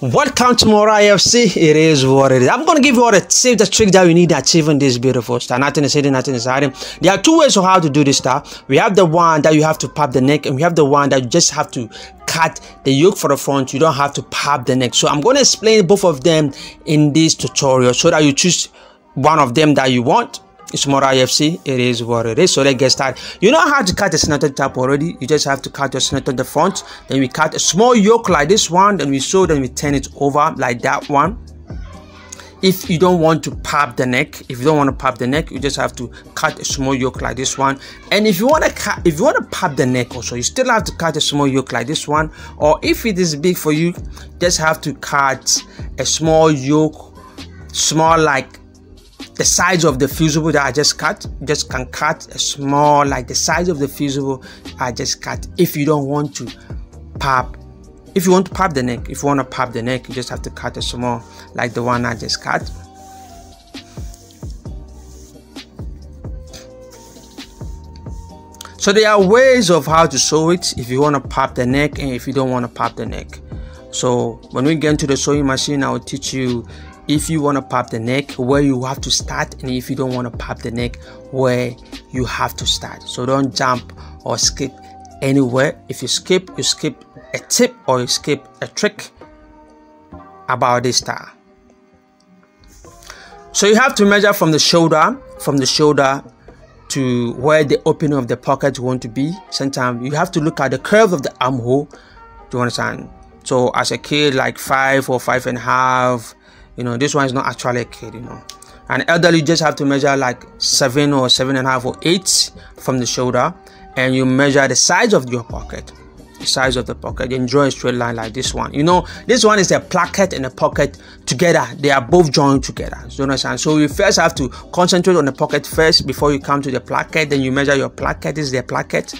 Welcome to more IFC. It is what it is. I'm going to give you all the tips, the tricks that you need to achieving this beautiful style. Nothing is hidden, nothing is hiding. There are two ways of how to do this style. We have the one that you have to pop the neck, and we have the one that you just have to cut the yoke for the front. You don't have to pop the neck. So I'm going to explain both of them in this tutorial so that you choose one of them that you want. It's more IFC. It is what it is. So let's get started. You know how to cut a snatted top already. You just have to cut your snatted at the front. Then we cut a small yoke like this one. Then we sew. Then we turn it over like that one. If you don't want to pop the neck, you just have to cut a small yoke like this one. And if you want to pop the neck also, you still have to cut a small yoke like this one. Or if it is big for you, just have to cut a small yoke, small like the size of the fusible that I just cut. You just can cut a small like the size of the fusible I just cut. If you don't want to pop, if you want to pop the neck, you just have to cut a small like the one I just cut. So there are ways of how to sew it if you want to pop the neck and if you don't want to pop the neck. So when we get into the sewing machine, I will teach you if you want to pop the neck, where you have to start, and if you don't want to pop the neck, where you have to start. So don't jump or skip anywhere. If you skip a tip or you skip a trick about this style. So you have to measure from the shoulder to where the opening of the pocket you want to be. Sometimes you have to look at the curve of the armhole. Do you understand? So as a kid, like 5 or 5.5, you know, this one is not actually a kid, you know. An elderly, just have to measure like 7 or 7.5 or 8 from the shoulder, and you measure the size of your pocket, and draw a straight line like this one. You know, this one is the placket and the pocket together. They are both joined together. So you understand? So you first have to concentrate on the pocket first before you come to the placket. Then you measure your placket. This is the placket.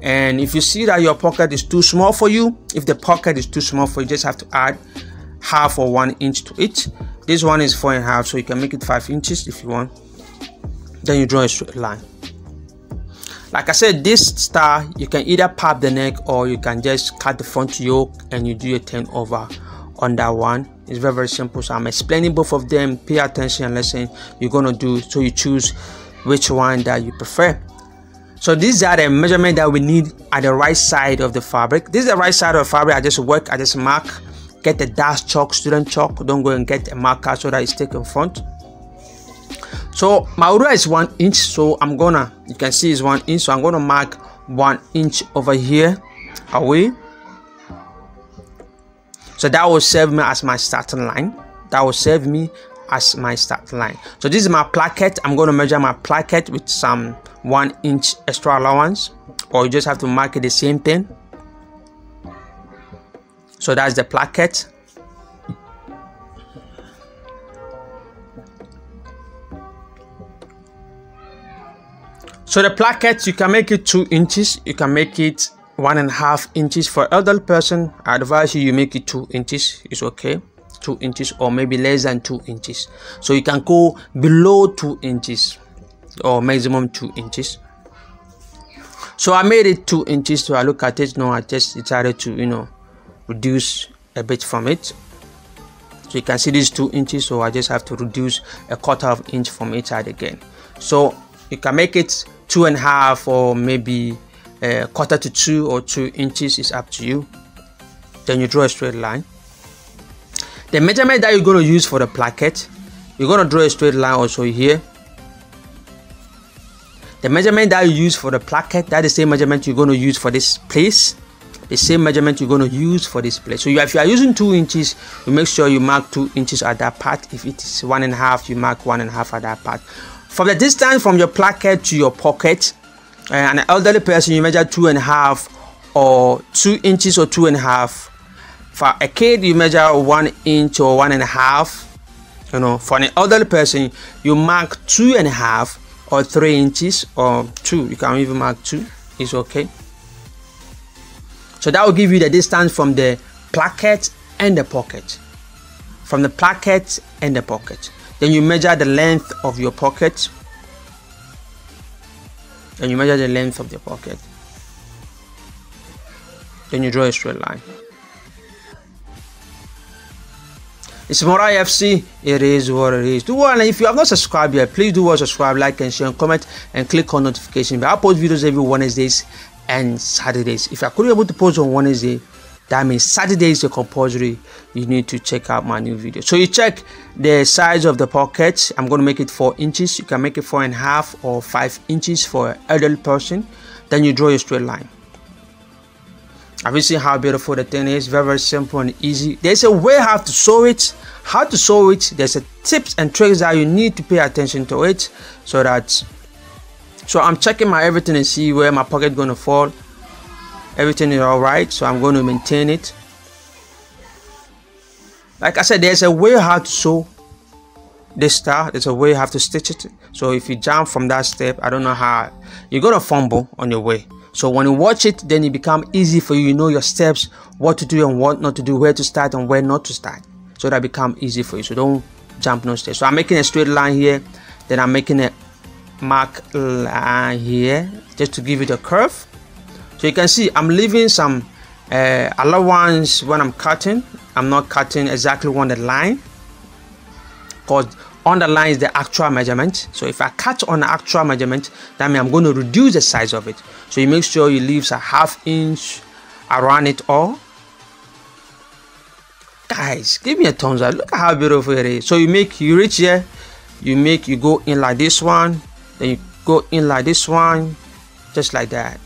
And if you see that your pocket is too small for you, if the pocket is too small for you, just have to add half or 1 inch to it. This one is 4.5, so you can make it 5 inches if you want. Then you draw a straight line. Like I said, this style you can either pop the neck or you can just cut the front yoke and you do a turn over on that one. It's very, very simple. So I'm explaining both of them. Pay attention and listen. You're gonna do so you choose which one that you prefer. So these are the measurements that we need at the right side of the fabric. This is the right side of the fabric. I just mark. Get the dash chalk, student chalk. Don't go and get a marker so that it's stick in front. So my ruler is 1 inch, so you can see it's 1 inch, so I'm gonna mark 1 inch over here away. So that will serve me as my starting line. So this is my placket. I'm gonna measure my placket with some 1 inch extra allowance, or you just have to mark it the same thing. So that's the placket. So the placket, you can make it 2 inches. You can make it 1.5 inches. For elderly person, I advise you make it 2 inches. It's okay, 2 inches or maybe less than 2 inches. So you can go below 2 inches or maximum 2 inches. So I made it 2 inches. So I look at it now. I just decided to, you know, reduce a bit from it. So you can see this 2 inches, so I just have to reduce a 1/4 inch from each side again. So you can make it 2.5 or maybe 1/4 to 2 or 2 inches, is up to you. Then you draw a straight line. The measurement that you're going to use for the placket, you're going to draw a straight line also here. The measurement that you use for the placket, that is the same measurement you're going to use for this place. The same measurement you're going to use for this place. So if you are using 2 inches, you make sure you mark 2 inches at that part. If it is 1.5, you mark 1.5 at that part. From the distance from your placket to your pocket, an elderly person, you measure 2.5 or 2 inches or 2.5. For a kid, you measure 1 inch or 1.5. You know, for an elderly person, you mark 2.5 or 3 inches or 2. You can even mark 2. It's okay. So that will give you the distance from the placket and the pocket. From the placket and the pocket. Then you measure the length of your pocket. Then you measure the length of the pocket. Then you draw a straight line. It's more IFC. It is what it is. Do well, and if you have not subscribed yet, please do well, subscribe, like, and share, and comment, and click on notification. I post videos every Wednesdays and Saturdays. If I couldn't be able to post on Wednesday, that means Saturday is compulsory. You need to check out my new video. So you check the size of the pocket. I'm going to make it 4 inches. You can make it 4.5 or 5 inches for an adult person. Then you draw a straight line. Have you seen how beautiful the thing is? Very, very simple and easy. There's a way how to sew it. How to sew it. There's a tips and tricks that you need to pay attention to it. So I'm checking my everything and see where my pocket going to fall. Everything is all right, so I'm going to maintain it. Like I said, there's a way how to sew this style. There's a way you have to stitch it. So if you jump from that step, I don't know how, you're going to fumble on your way. So when you watch it, then it becomes easy for you. You know your steps, what to do and what not to do, where to start and where not to start. So that becomes easy for you. So don't jump no steps. So I'm making a straight line here. Then I'm making a mark line here just to give it a curve. So you can see I'm leaving some allowance when I'm cutting. I'm not cutting exactly on the line, because on the line is the actual measurement. So if I cut on the actual measurement, that means I'm going to reduce the size of it. So you make sure you leave a 1/2 inch around it all. Guys, give me a thumbs up. Look at how beautiful it is. So you reach here, you go in like this one, then you go in like this one, just like that.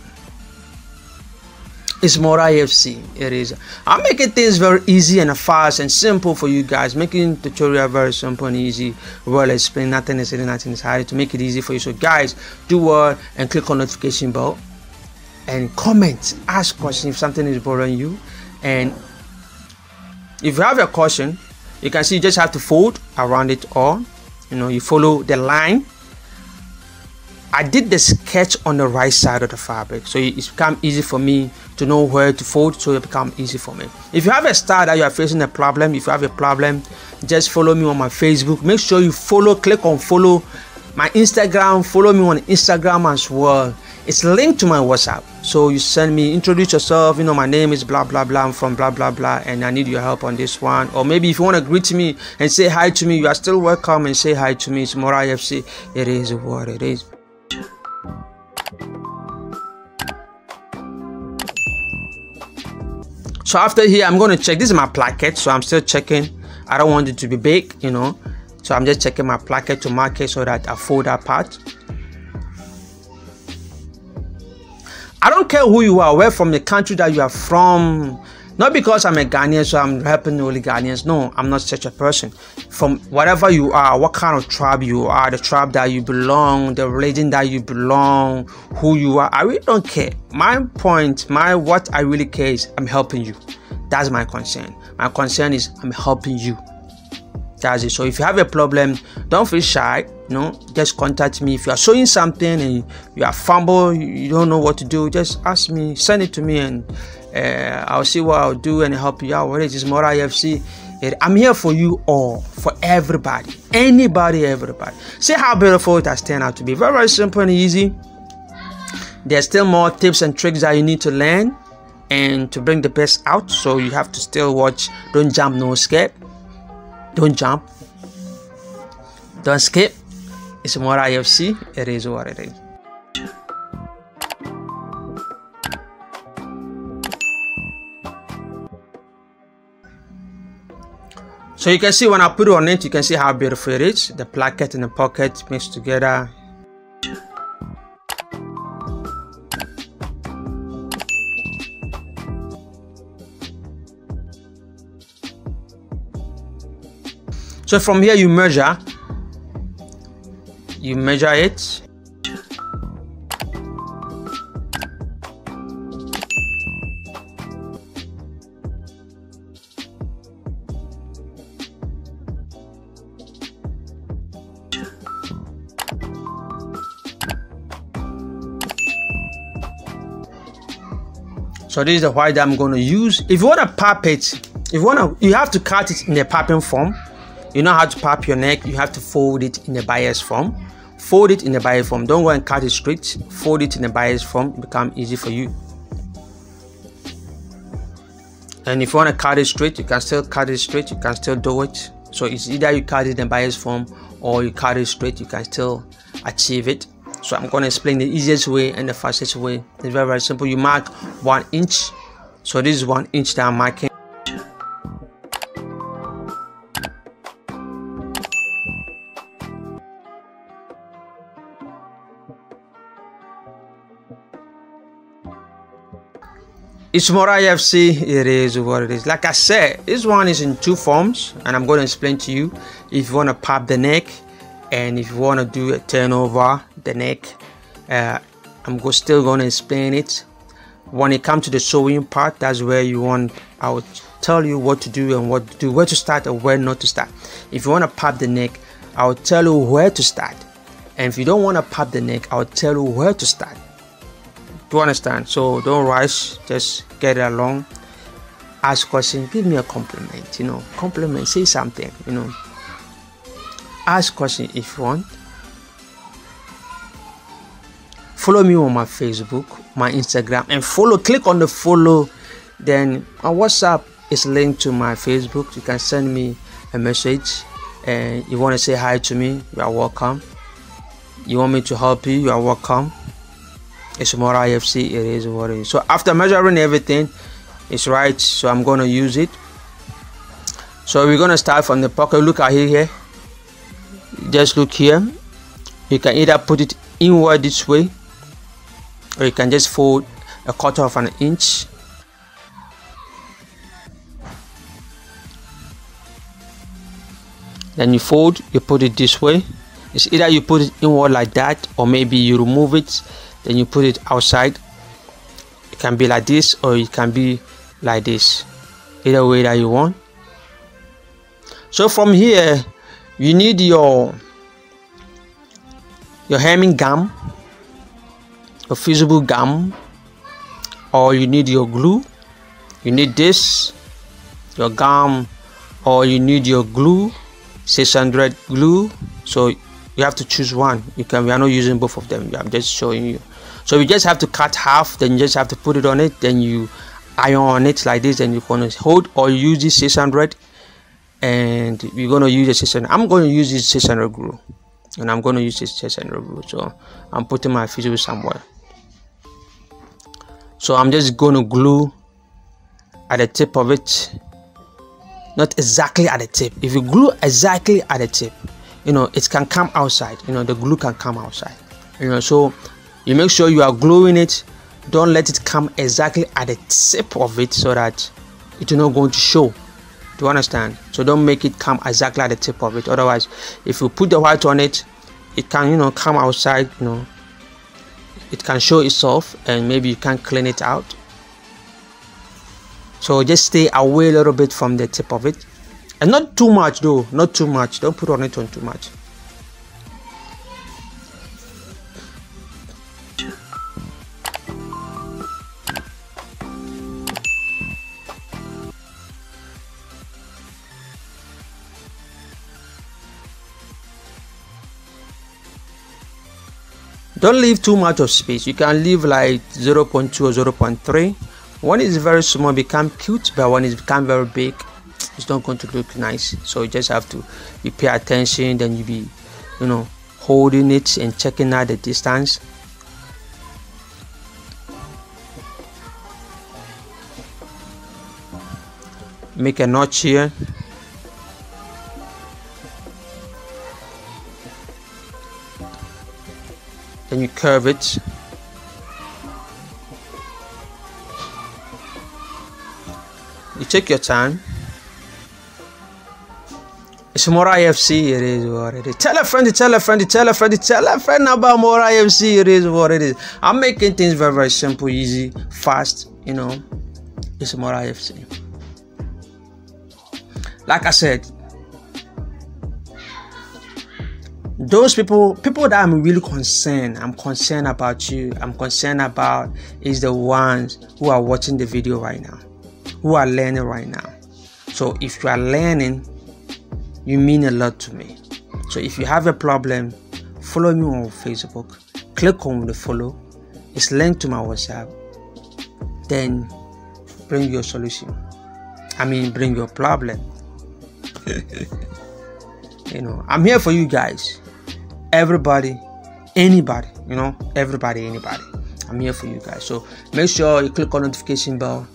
It's more IFC. It is. I'm making things very easy and fast and simple for you guys. Making tutorial very simple and easy. Well explained. Nothing is hidden, nothing is hidden, to make it easy for you. So guys, do well and click on notification bell and comment. Ask questions if something is bothering you. And if you have a question, you can see you just have to fold around it all. You know, you follow the line. I did the sketch on the right side of the fabric, so it's become easy for me to know where to fold, so it become easy for me. If you have a style that you are facing a problem, if you have a problem, just follow me on my Facebook. Make sure you click on follow my Instagram, follow me on Instagram as well. It's linked to my WhatsApp. So you send me, introduce yourself, you know, my name is blah blah blah, I'm from blah blah blah, and I need your help on this one. Or maybe if you want to greet me and say hi to me, you are still welcome, and say hi to me. It's more IFC. It is what it is. So after here, I'm going to check. This is my placket, so I'm still checking. I don't want it to be big, you know, so I'm just checking my placket to mark it so that I fold that part. I don't care who you are, where from the country that you are from. Not because I'm a Ghanaian, so I'm helping only Ghanaians. No, I'm not such a person. From whatever you are, what kind of tribe you are, the tribe that you belong, the religion that you belong, who you are, I really don't care. My point, what I really care is I'm helping you. That's my concern. My concern is I'm helping you. That's it. So if you have a problem, don't feel shy. No, just contact me. If you are showing something and you are fumble, you don't know what to do, just ask me, send it to me, and I'll see what I'll do and help you out. What is more IFC? I'm here for you all, for everybody, anybody, everybody. See how beautiful it has turned out to be. Very, very simple and easy. There's still more tips and tricks that you need to learn and to bring the best out. So you have to still watch. Don't jump, no skip. Don't jump. Don't skip. It's more IFC. It is what it is. So you can see when I put it on it, you can see how beautiful it is. The placket and the pocket mixed together. So from here you measure it. So this is the white that I'm going to use. If you want to pop it, you have to cut it in the popping form. You know how to pop your neck. You have to fold it in the bias form. Fold it in the bias form. Don't go and cut it straight. Fold it in the bias form. It becomes easy for you. And if you want to cut it straight, you can still cut it straight. You can still do it. So it's either you cut it in bias form or you cut it straight, you can still achieve it. So I'm going to explain the easiest way and the fastest way. It's very, very simple. You mark 1 inch. So this is 1 inch that I'm marking. It's Mora FC, it is what it is. Like I said, this one is in 2 forms, and I'm going to explain to you if you want to pop the neck and if you want to do a turnover the neck. I'm still going to explain it. When it comes to the sewing part, that's where I will tell you what to do and what to do, where to start and where not to start. If you want to pop the neck, I will tell you where to start, and if you don't want to pop the neck, I will tell you where to start. Do you understand? So don't rush, just get it along. Ask questions, give me a compliment, compliment, say something, ask questions if you want. Follow me on my Facebook, my Instagram, and click on the follow. Then on WhatsApp is linked to my Facebook. You can send me a message, and you want to say hi to me, you are welcome. You want me to help you, you are welcome. It's Mora FC, it is what it is. So after measuring everything, it's right, so I'm going to use it. So we're going to start from the pocket. Look at here. Just look here. You can either put it inward this way, or you can just fold 1/4 of an inch. Then you fold, you put it this way. It's either you put it inward like that, or maybe you remove it, then you put it outside. It can be like this, or it can be like this, either way that you want. So from here, you need your hemming gum, your fusible gum, or you need your glue. You need this, your gum, or you need your glue, 600 glue. So you have to choose one. We are not using both of them. I'm just showing you. So you just have to cut half, then you just have to put it on it, then you iron on it like this, and you're going to hold or use this 600, and we're going to use the 600. I'm going to use this 600 glue, and I'm going to use this 600 glue. So I'm putting my fusible somewhere. So I'm just going to glue at the tip of it, not exactly at the tip. If you glue exactly at the tip, it can come outside. The glue can come outside. So you make sure you are gluing it. Don't let it come exactly at the tip of it, so that it's not going to show. Do you understand? So don't make it come exactly at the tip of it. Otherwise, if you put the white on it, it can come outside. It can show itself, and maybe you can't clean it out. So just stay away a little bit from the tip of it, and not too much though, not too much. Don't put on it on too much. Don't leave too much of space. You can leave like 0.2 or 0.3. One is very small, become cute, but when it's become very big, it's not going to look nice. So you just have to pay attention, then you be holding it and checking out the distance. Make a notch here. Then you curve it. You take your time. It's Mora FC, it is what it is. Tell a friend, tell a friend, tell a friend, tell a friend about Mora FC, it is what it is. I'm making things very, very simple, easy, fast, It's Mora FC. Like I said, those people that I'm really concerned, I'm concerned about you, I'm concerned about is the ones who are watching the video right now, who are learning right now. So if you are learning, you mean a lot to me. So if you have a problem, follow me on Facebook, click on the follow, it's linked to my WhatsApp, then bring your solution, bring your problem. You know, I'm here for you guys. Everybody, anybody, you know, everybody, anybody. I'm here for you guys. So make sure you click on notification bell.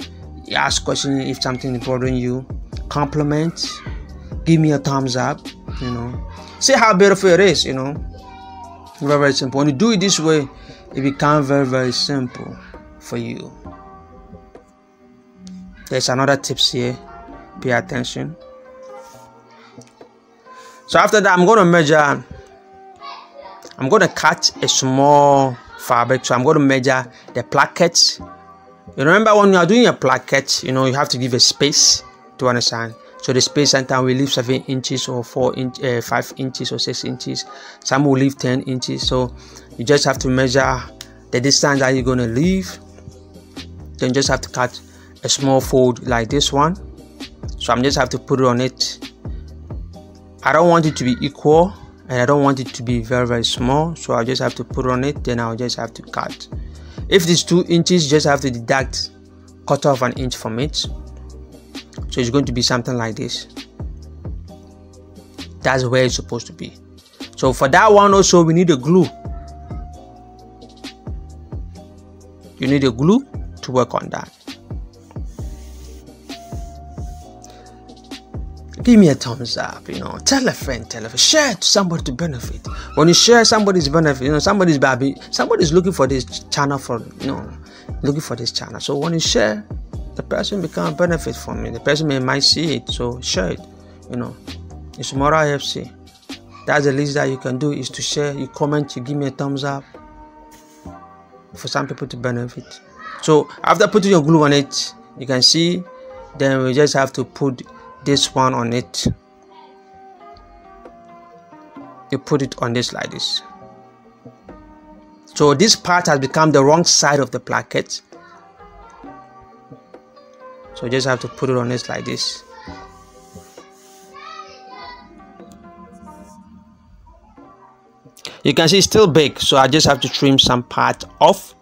You ask questions if something is bothering you. Compliment. Give me a thumbs up. You know, say how beautiful it is. You know, very, very simple. When you do it this way, it becomes very, very simple for you. There's another tips here. Pay attention. So after that, I'm going to measure. I'm going to cut a small fabric. So I'm going to measure the placket. You remember when you are doing a placket, you know, you have to give a space to understand. So the space sometimes we leave 7 inches or 5 inches or 6 inches. Some will leave 10 inches. So you just have to measure the distance that you're going to leave. Then you just have to cut a small fold like this one. So I'm just have to put it on it. I don't want it to be equal and I don't want it to be very, very small. So I just have to put it on it. Then I'll just have to cut. If it's 2 inches, you just have to deduct 1/4 inch from it. So it's going to be something like this. That's where it's supposed to be. So for that one also, we need a glue. You need a glue to work on that. Give me a thumbs up, you know, tell a friend, share to somebody to benefit. When you share somebody's benefit, you know, somebody's looking for this channel looking for this channel. So when you share, the person become benefit from it. The person might see it, so share it. You know, it's moral FC. That's the least that you can do is to share. You comment, you give me a thumbs up for some people to benefit. So after putting your glue on it, you can see, then we just have to put this one on it. You put it on this like this. So this part has become the wrong side of the placket. So you just have to put it on this like this. You can see it's still big, so I just have to trim some part off.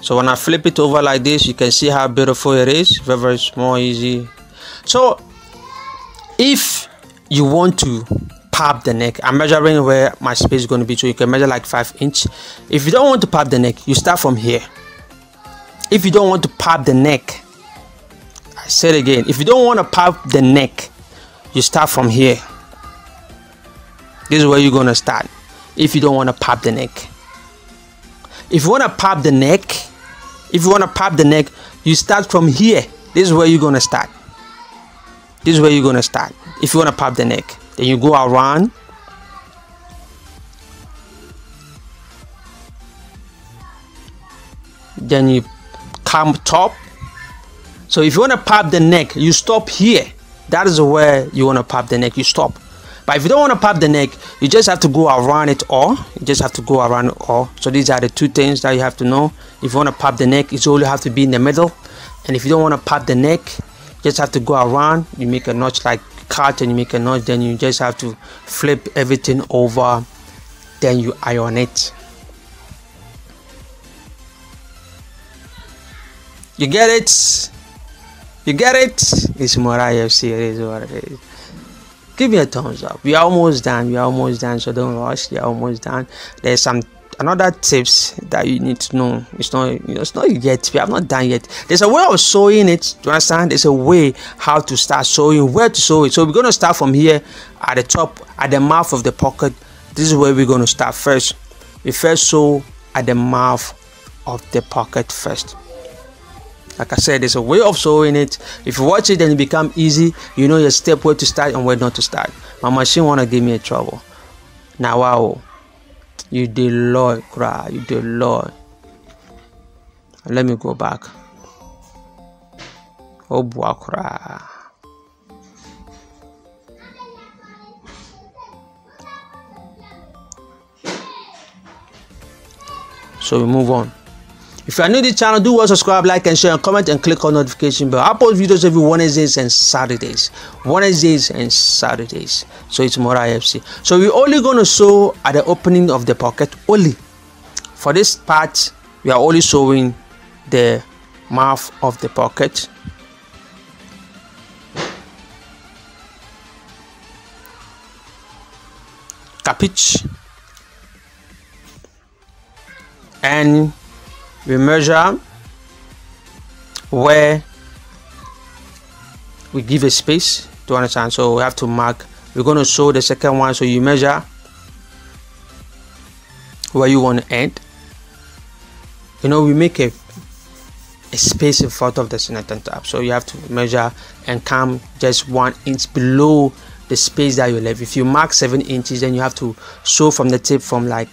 So when I flip it over like this, you can see how beautiful it is. Very, very small, easy. So if you want to pop the neck, I'm measuring where my space is going to be, so you can measure like 5 inches. If you don't want to pop the neck, you start from here. If you don't want to pop the neck, I said again, if you don't want to pop the neck, you start from here. This is where you're going to start. If you don't want to pop the neck. If you want to pop the neck, you start from here. This is where you're going to start. This is where you're going to start. If you want to pop the neck, then you go around. Then you come top. So if you want to pop the neck, you stop here. That is where you want to pop the neck. You stop. But if you don't want to pop the neck, you just have to go around it all. You just have to go around it all. So these are the two things that you have to know. If you want to pop the neck, it's only have to be in the middle. And if you don't want to pop the neck, you just have to go around. You make a notch like cut and you make a notch. Then you just have to flip everything over. Then you iron it. You get it? You get it? It's Morai FC. It is what it is. Give me a thumbs up. We are almost done. We are almost done. So don't rush. We are almost done. There's some another tips that you need to know. It's not yet. We have not done yet. There's a way of sewing it. Do you understand? There's a way how to start sewing, where to sew it. So we're going to start from here at the top, at the mouth of the pocket. This is where we're going to start first. We first sew at the mouth of the pocket first. Like I said, there's a way of sewing it. If you watch it, then it become easy. You know your step where to start and where not to start. My machine wanna give me a trouble. Now wow, you the Lord, cry, you the Lord. Let me go back. Oh boy, cry. So we move on. If you are new to the channel, do well, subscribe, like and share, and comment, and click on notification bell. I post videos every Wednesdays and Saturdays. So it's more IFC. So we're only going to sew at the opening of the pocket only. For this part, we are only sewing the mouth of the pocket. Capiche? And we measure where we give a space, to understand. So we have to mark. We're going to sew the second one, so you measure where you want to end. You know, we make a space in front of the center tab, so you have to measure and come just 1 inch below the space that you left. If you mark 7 inches, then you have to sew from the tip from like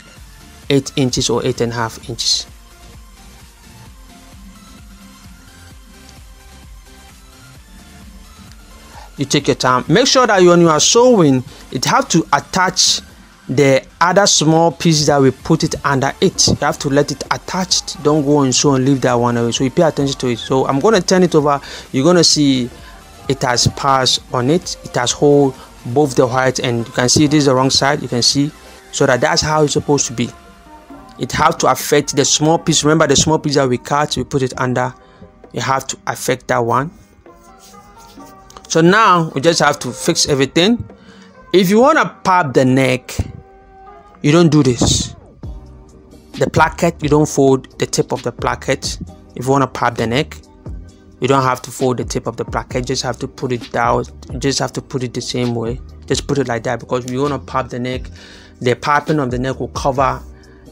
8 inches or 8.5 inches. You take your time. Make sure that when you are sewing, it have to attach the other small piece that we put it under it. You have to let it attached. Don't go and sew and leave that one away. So you pay attention to it. So I'm going to turn it over. You're going to see it has pass on it. It has hold both the white, and you can see this is the wrong side. You can see, so that's how it's supposed to be. It have to affect the small piece. Remember the small piece that we cut, we put it under. You have to affect that one. So now we just have to fix everything. If you want to pop the neck, you don't do this. The placket, you don't fold the tip of the placket. If you want to pop the neck, you don't have to fold the tip of the placket. You just have to put it down. You just have to put it the same way. Just put it like that, because you want to pop the neck. The popping of the neck will cover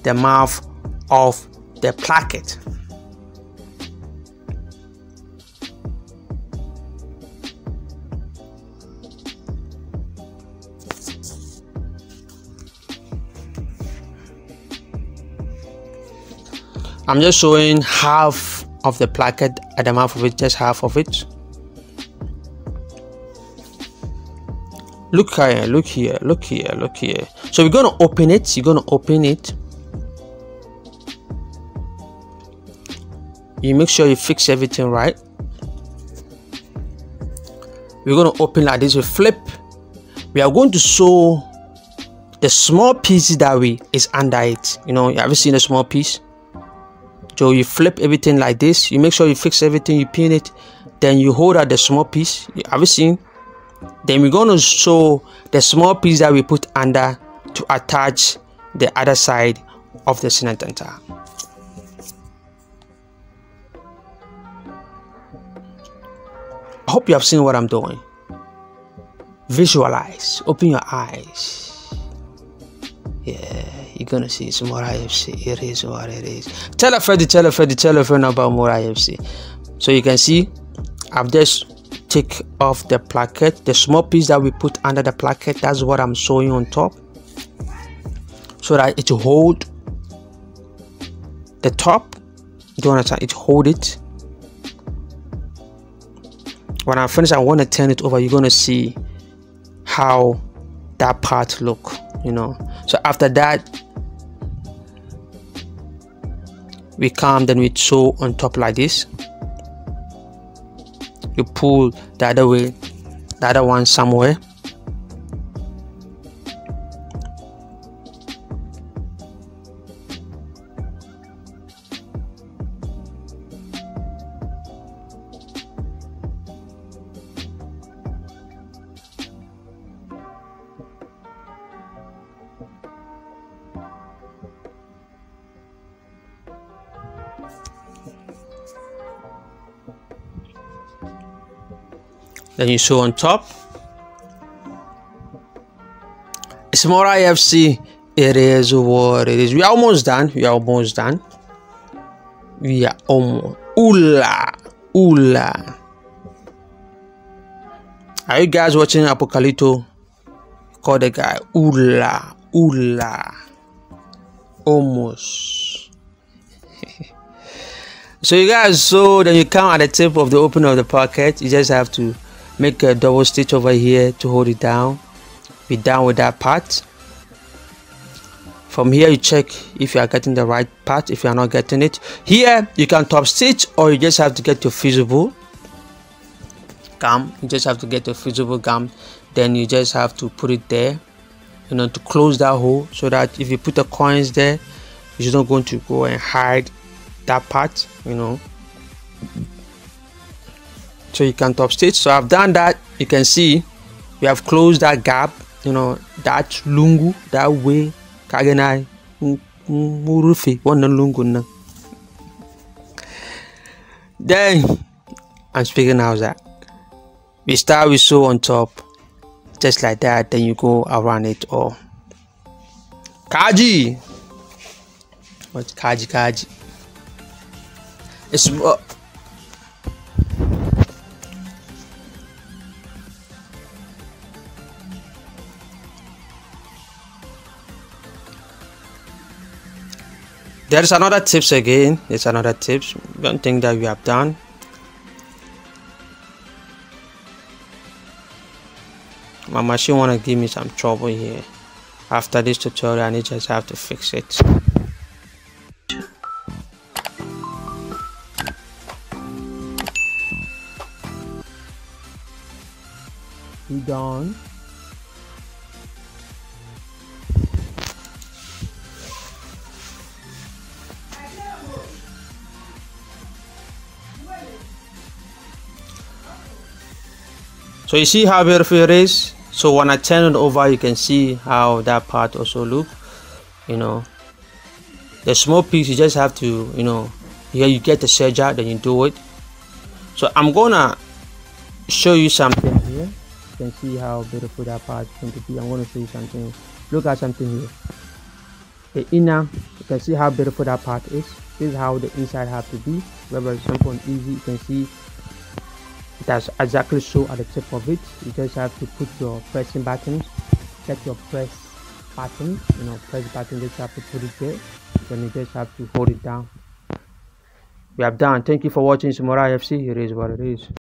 the mouth of the placket. I'm just showing half of the placket at the mouth of it, just half of it. Look here, look here, look here, look here. So we're gonna open it. You're gonna open it. You make sure you fix everything right. We're gonna open like this. We flip. We are going to sew the small piece that is under it. You know, have you seen the small piece? So you flip everything like this. You make sure you fix everything. You pin it. Then you hold out the small piece. Have you seen? Then we're going to sew the small piece that we put under to attach the other side of the center tab. I hope you have seen what I'm doing. Visualize. Open your eyes. Yeah, you're gonna see it's more IFC. It is what it is. Tell a friend about more IFC. So you can see I've just take off the placket, the small piece that we put under the placket. That's what I'm sewing on top, so that it hold the top. You don't understand? It hold it. When I finish, I want to turn it over. You're gonna see how that part look, you know. So after that, we come, then we sew on top like this. You pull the other way, the other one somewhere. Then you sew on top. It's more IFC. It is what it is. We are almost done. We are almost done. We are almost. Oola. Are you guys watching Apocalypto? Call the guy Oola. Almost. So you guys, so then you come at the tip of the opening of the pocket. You just have to make a double stitch over here to hold it down. Be done with that part. From here you check if you are getting the right part. If you are not getting it, here you can top stitch, or you just have to get your fusible gum. You just have to get your fusible gum, then you just have to put it there, you know, to close that hole, so that if you put the coins there, it's not going to go and hide that part, you know. So you can top stitch. So I've done that. You can see we have closed that gap, you know, that lungu, that way kagenai murufi one lungu na. Then I'm speaking now that we start with sew on top, just like that. Then you go around it all. Kaji, what's kaji? It's there's another tips again. It's another tips. One thing that we have done. My machine wanna give me some trouble here. After this tutorial, I just have to fix it. We done. So you see how beautiful it is. So when I turn it over, you can see how that part also look, you know. The small piece, you just have to, you know, here you get the serger, then you do it. So I'm gonna show you something here. You can see how beautiful that part is going to be. I'm gonna show you something. Look at something here. The inner, you can see how beautiful that part is. This is how the inside have to be. Very simple and easy. You can see that's exactly so at the tip of it. You just have to put your pressing buttons, get your press button, you know, press button, just have to put it there, then you just have to hold it down. We have done. Thank you for watching Samora FC. It is what it is.